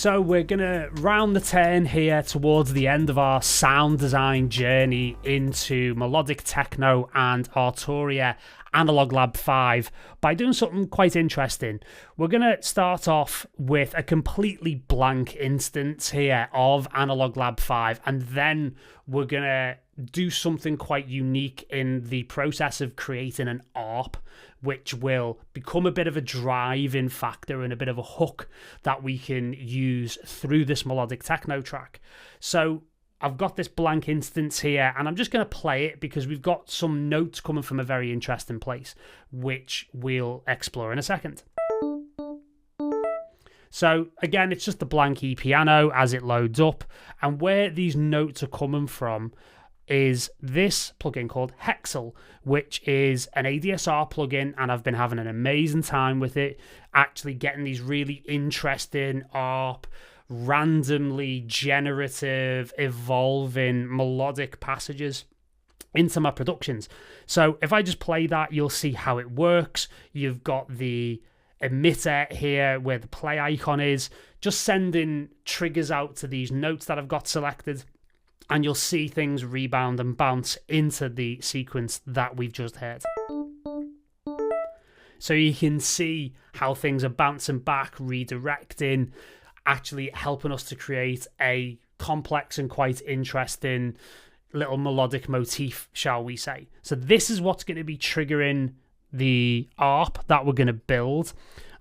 So we're going to round the turn here towards the end of our sound design journey into melodic techno and Arturia Analog Lab 5 by doing something quite interesting. We're going to start off with a completely blank instance here of Analog Lab 5, and then we're going to do something quite unique in the process of creating an ARP, which will become a bit of a driving factor and a bit of a hook that we can use through this melodic techno track. So I've got this blank instance here, and I'm just going to play it because we've got some notes coming from a very interesting place, which we'll explore in a second. So again, it's just the blank E piano as it loads up, and where these notes are coming from is this plugin called Hexel, which is an ADSR plugin, and I've been having an amazing time with it, actually getting these really interesting ARP, randomly generative, evolving melodic passages into my productions. So if I just play that, you'll see how it works. You've got the emitter here where the play icon is, just sending triggers out to these notes that I've got selected, and you'll see things rebound and bounce into the sequence that we've just heard. So you can see how things are bouncing back, redirecting, actually helping us to create a complex and quite interesting little melodic motif, shall we say. So this is what's going to be triggering the ARP that we're going to build.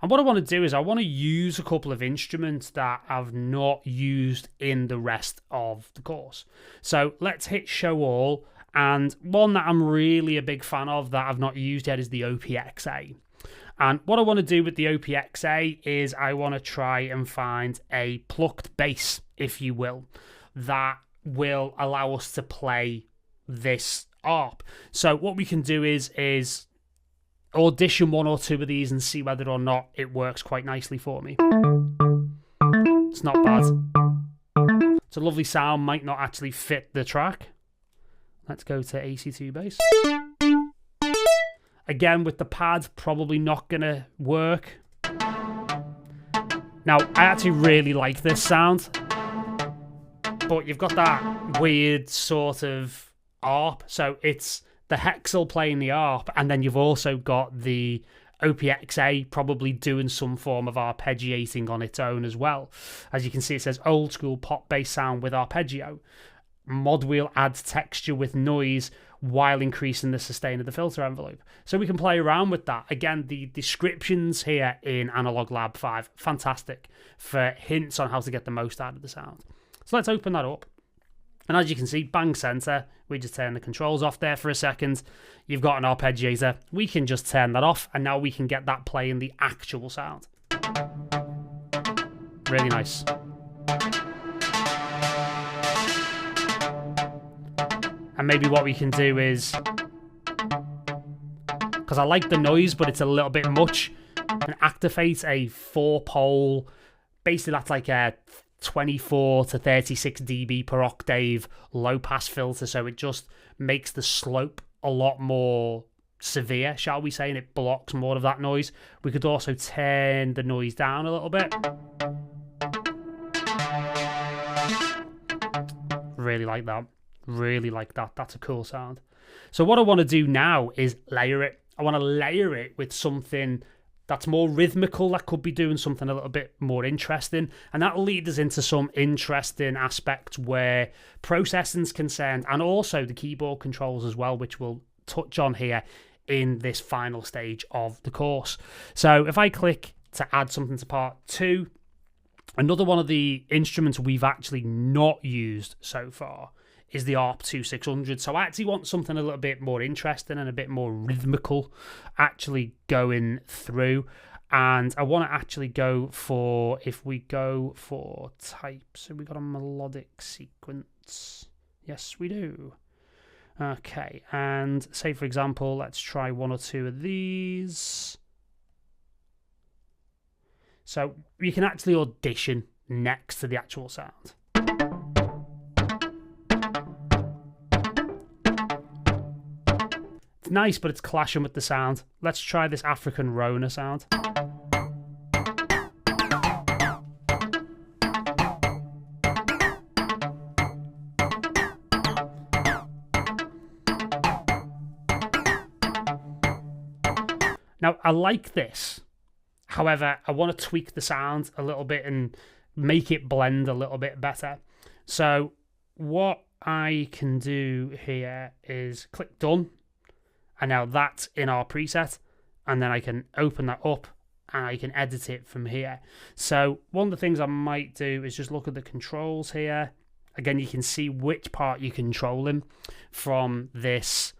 And what I want to do is I want to use a couple of instruments that I've not used in the rest of the course. So let's hit show all. And one that I'm really a big fan of that I've not used yet is the OPXA. And what I want to do with the OPXA is I want to try and find a plucked bass, if you will, that will allow us to play this ARP. So what we can do is audition one or two of these and see whether or not it works quite nicely for me. It's not bad. It's a lovely sound, might not actually fit the track. Let's go to AC2 bass. Again, with the pad, probably not going to work. Now, I actually really like this sound, but you've got that weird sort of ARP. So it's the Hexel playing the ARP, and then you've also got the OPXA probably doing some form of arpeggiating on its own as well. As you can see, it says old school pop bass sound with arpeggio. Mod wheel adds texture with noise while increasing the sustain of the filter envelope. So we can play around with that. Again, the descriptions here in Analog Lab 5, fantastic for hints on how to get the most out of the sound. So let's open that up. And as you can see, bang center, we just turn the controls off there for a second. You've got an arpeggiator. We can just turn that off, and now we can get that playing the actual sound. Really nice. And maybe what we can do is, because I like the noise, but it's a little bit much, and activate a 4-pole, basically that's like a 24 to 36 dB per octave low pass filter, so it just makes the slope a lot more severe, shall we say, and it blocks more of that noise. We could also turn the noise down a little bit. Really like that. Really like that. That's a cool sound. So what I want to do now is layer it. I want to layer it with something that's more rhythmical, that could be doing something a little bit more interesting, and that'll lead us into some interesting aspects where processing's concerned, and also the keyboard controls as well, which we'll touch on here in this final stage of the course. So if I click to add something to part 2, another one of the instruments we've actually not used so far is the ARP 2600. So I actually want something a little bit more interesting and a bit more rhythmical actually going through. And I want to actually go for, if we go for type, so we got a melodic sequence. Yes, we do. Okay, and say for example, let's try one or two of these. So you can actually audition next to the actual sound. It's nice, but it's clashing with the sound. Let's try this African Rona sound. Now, I like this. However, I want to tweak the sound a little bit and make it blend a little bit better. So what I can do here is click done. And now that's in our preset. And then I can open that up and I can edit it from here. So one of the things I might do is just look at the controls here. Again, you can see which part you're controlling from this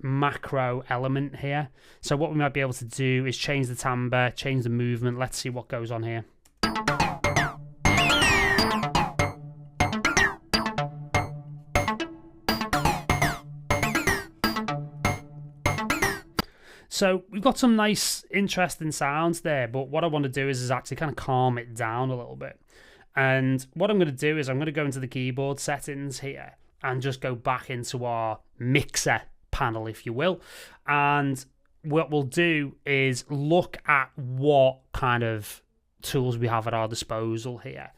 macro element here. So what we might be able to do is change the timbre, change the movement. Let's see what goes on here. So we've got some nice, interesting sounds there, but what I want to do is actually kind of calm it down a little bit. And what I'm going to do is I'm going to go into the keyboard settings here and just go back into our mixer panel, if you will. And what we'll do is look at what kind of tools we have at our disposal here.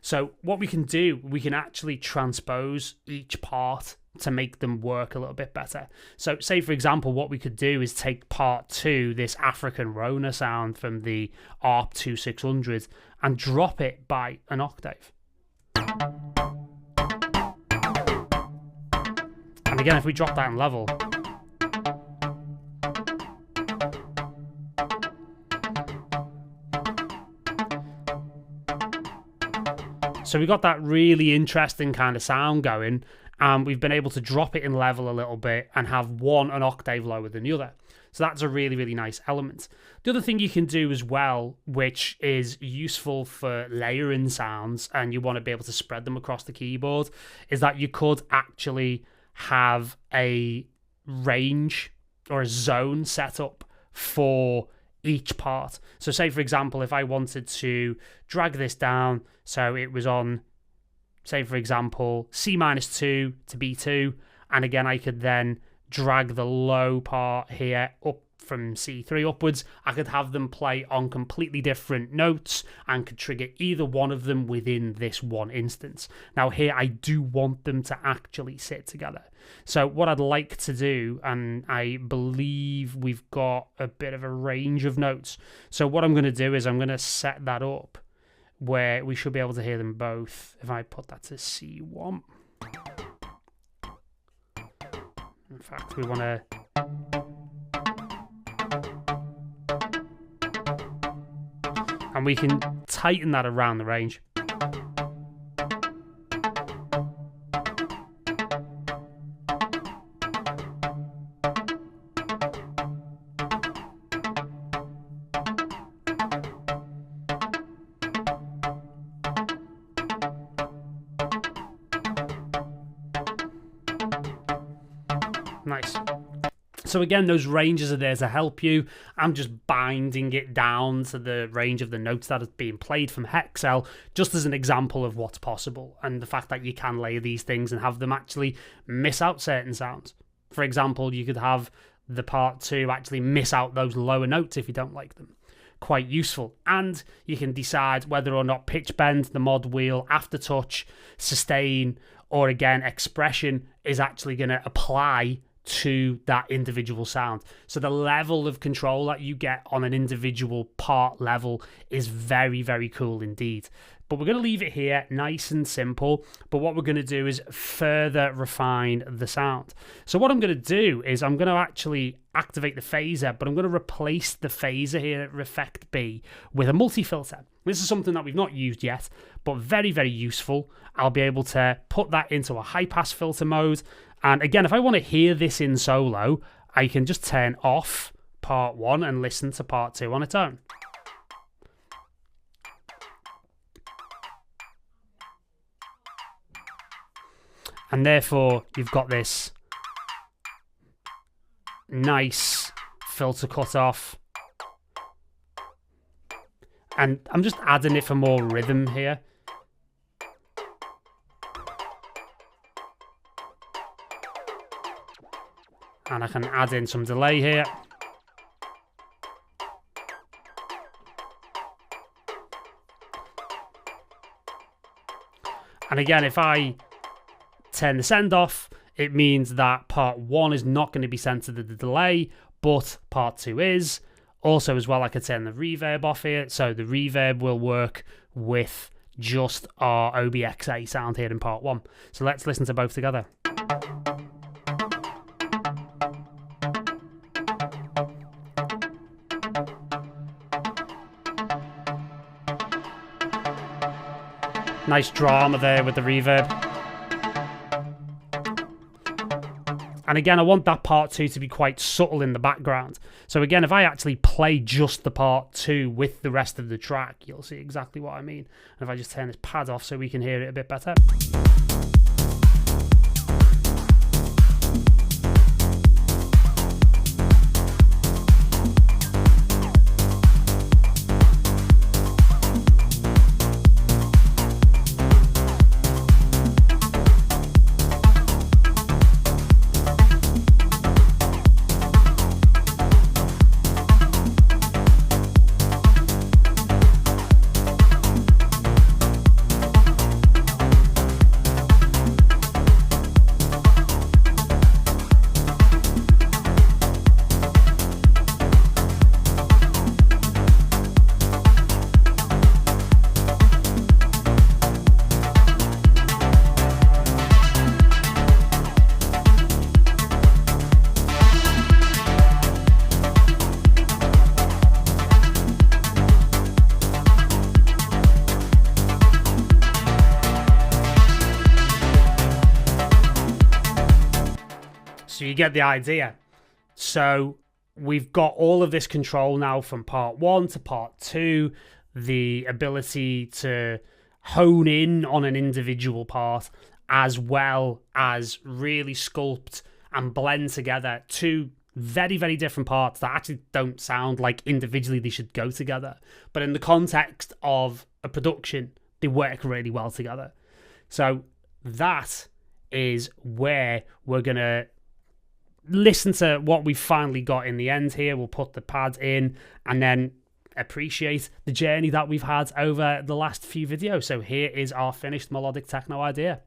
So what we can do, we can actually transpose each part to make them work a little bit better. So say, for example, what we could do is take part 2, this African Rona sound from the ARP 2600, and drop it by an octave. And again, if we drop that in level, so we got that really interesting kind of sound going, and we've been able to drop it in level a little bit and have one an octave lower than the other. So that's a really, really nice element. The other thing you can do as well, which is useful for layering sounds and you want to be able to spread them across the keyboard, is that you could actually have a range or a zone set up for each part. So say, for example, if I wanted to drag this down so it was on, say, for example, C-2 to B2, and again, I could then drag the low part here up from C3 upwards. I could have them play on completely different notes and could trigger either one of them within this one instance. Now here, I do want them to actually sit together. So what I'd like to do, and I believe we've got a bit of a range of notes. So what I'm going to do is I'm going to set that up where we should be able to hear them both. If I put that to C1. In fact, we want to... and we can tighten that around the range. Nice. So again, those ranges are there to help you. I'm just binding it down to the range of the notes that is being played from Hexel, just as an example of what's possible, and the fact that you can layer these things and have them actually miss out certain sounds. For example, you could have the part 2 actually miss out those lower notes if you don't like them. Quite useful. And you can decide whether or not pitch bend, the mod wheel, aftertouch, sustain, or again, expression is actually going to apply to that individual sound. So the level of control that you get on an individual part level is very, very cool indeed. But we're going to leave it here nice and simple. But what we're going to do is further refine the sound. So what I'm going to do is I'm going to actually activate the phaser, but I'm going to replace the phaser here at Effect B with a multi-filter. This is something that we've not used yet, but very, very useful. I'll be able to put that into a high-pass filter mode. And again, if I want to hear this in solo, I can just turn off part 1 and listen to part 2 on its own. And therefore, you've got this nice filter cut off. And I'm just adding it for more rhythm here. And I can add in some delay here. And again, if I turn the send off, it means that part 1 is not going to be sent to the delay, but part 2 is. Also, as well, I could turn the reverb off here, so the reverb will work with just our OBXA sound here in part 1. So let's listen to both together. Nice drama there with the reverb. And again, I want that part 2 to be quite subtle in the background. So again, if I actually play just the part 2 with the rest of the track, you'll see exactly what I mean. And if I just turn this pad off so we can hear it a bit better. So you get the idea. So we've got all of this control now from part 1 to part 2, the ability to hone in on an individual part, as well as really sculpt and blend together two very, very different parts that actually don't sound like individually they should go together. But in the context of a production, they work really well together. So that is where we're going to listen to what we've finally got in the end here. We'll put the pad in and then appreciate the journey that we've had over the last few videos. So here is our finished melodic techno idea.